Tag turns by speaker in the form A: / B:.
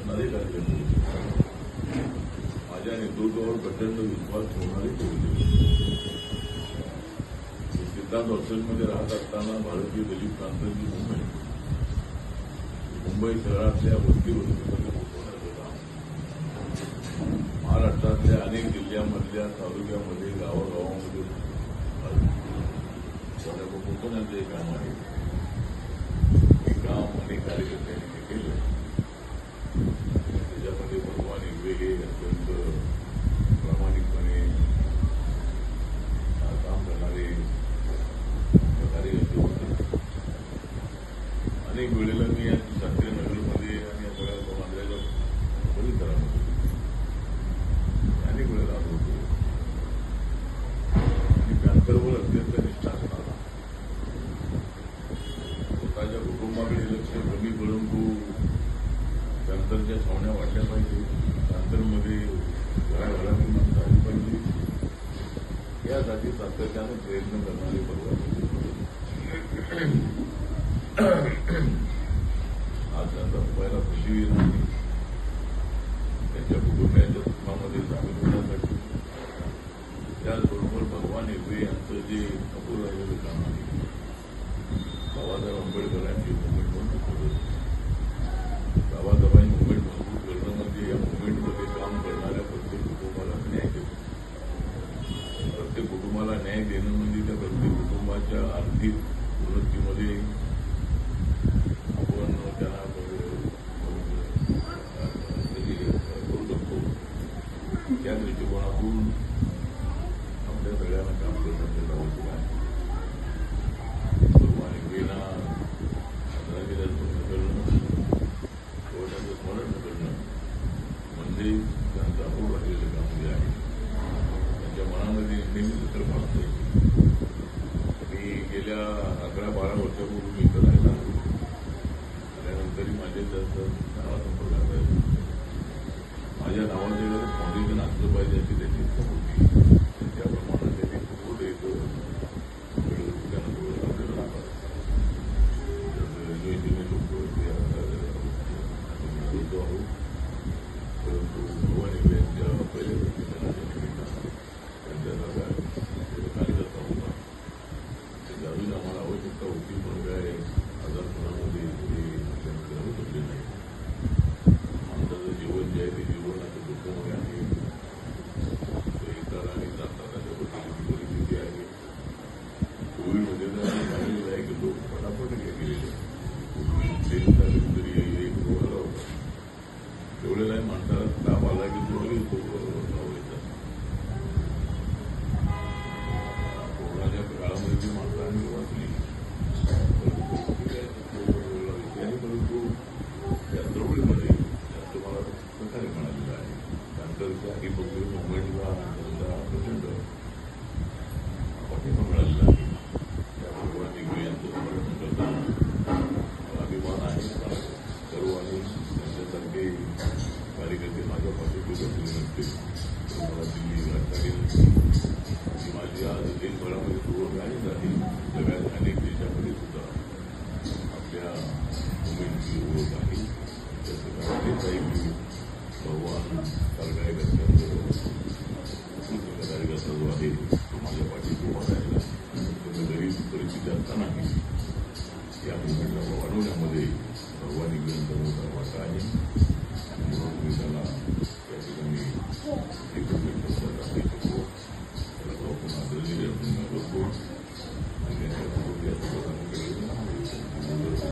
A: करणारे कार्यकर्ते, माझ्या नेतृत्वावर प्रचंड विश्वास ठेवणारे ठेवले. सिद्धांत हॉस्टेलमध्ये राहत असताना भारतीय दलित प्रांतांची मुंबई शहरातल्या वस्तीवस्तीमध्ये पोहोचवण्याचं काम, महाराष्ट्रातल्या अनेक जिल्ह्यामधल्या तालुक्यामध्ये गावागावामध्ये पोहोचवण्याचं हे काम आहे. हे काम अनेक कार्यकर्त्यांनी केलं. त्याच्यामध्ये भगवान इंगळे हे अत्यंत प्रामाणिकपणे काम करणारे कार्यकर्ते होते. अनेक वेळेला मी या शास्त्रीय नगरमध्ये आणि या सगळ्या मांजऱ्याच्या परिसरामध्ये अनेक वेळेला आलो होतो आणि पॅन्थरवर अत्यंत निष्ठा असणारा, स्वतःच्या कुटुंबाकडे लक्ष कमी परंतु पॅन्थरच्या छावण्या वाढल्या पाहिजे, पॅन्थरमध्ये घराघरातून माणसं आली पाहिजे, यासाठी सातत्यानं प्रयत्न करणारे भगवान आज त्यांचा पहिला खुशी नाही. त्यांच्या कुटुंबियांच्या सुखामध्ये सामील होण्यासाठी, त्याचबरोबर भगवान इंगळे यांचं जे अपूर्ण राहिलेलं काम आहे, बाबासाहेब आंबेडकरांची मुवमेंट मजबूत करणं, बाबासाहेबांनी मुवमेंट मजबूत करणं म्हणजे या मुवमेंटमध्ये काम करणाऱ्या प्रत्येक कुटुंबाला न्याय देणं. प्रत्येक कुटुंबाला न्याय देणं म्हणजे त्या प्रत्येक कुटुंबाच्या आर्थिक उन्नतीमध्ये आपण त्यांना करू शकतो. त्या दृष्टिकोनातून आपल्या सगळ्यांना काम करण्याचं आवश्यक आहे. भगवान इंगळेंना आदरांजली करणं, त्याचं स्मरण करणं म्हणजे त्यांचं अपूर्ण राहिलेलं काम जे आहे. त्यांच्या मनामध्ये नेहमी चित्र पाहतोय. मी गेल्या 11-12 वर्षापूर्वी मी इथं राहिला, आल्यानंतरही माझे त्याचा चांगला संपर्क असायचा. माझ्या नावाचं एखादं फाउंडेशन असलं पाहिजे अशी त्याची इच्छा होती. त्याप्रमाणे त्यांनी कुठं येतं त्यांना थोडं आपल्याला राहतात. रेल्वेचे लोक ते आहोत, परंतु भगवान इंगळे यांच्या पहिल्या निमित्तानं त्यांच्या कार्यकर्ता होता. त्याची अजून आम्हाला आवश्यकता होती, पण काय आजारपणामध्ये ते आपल्याला करू शकले नाही. माणसाचं जीवन जे आहे ते जीवन असं दुःखमय आहे. येतात आणि जातात अशा पद्धतीची परिस्थिती आहे. कोविडमध्ये तर असं झालेलं आहे की लोक पटापट गेलेले. ट्रेनचा कधीतरी एक रोड आला होता, तेवढ्याला माणसाला ताप आला की तो लगेच लोक येतात. कोरोनाच्या काळामध्ये ती माणसं आणि वाचली, परंतु त्या चळवळीमध्ये जास्त मला प्रकारे मिळालेला आहे. त्यानंतर काही पक्षी मुंबईला त्यांचा प्रचंड पाठिंबा मिळालेला आहे. त्या भगवान इंगळे यांचं स्मरण करताना अभिमान आहे. सर्व आणि त्यांच्यासारखे कार्यकर्ते माझ्या पाठीशी बसले नसते तर मला दिल्ली राजकारण ही माझी आज देशभरामध्ये सुरू आहे झाली. जगात अनेक देशामध्ये सुद्धा आपल्या मुवमेंटची ओळख आहे. त्याचं कारण हेच आहे की भगवान सारखा एक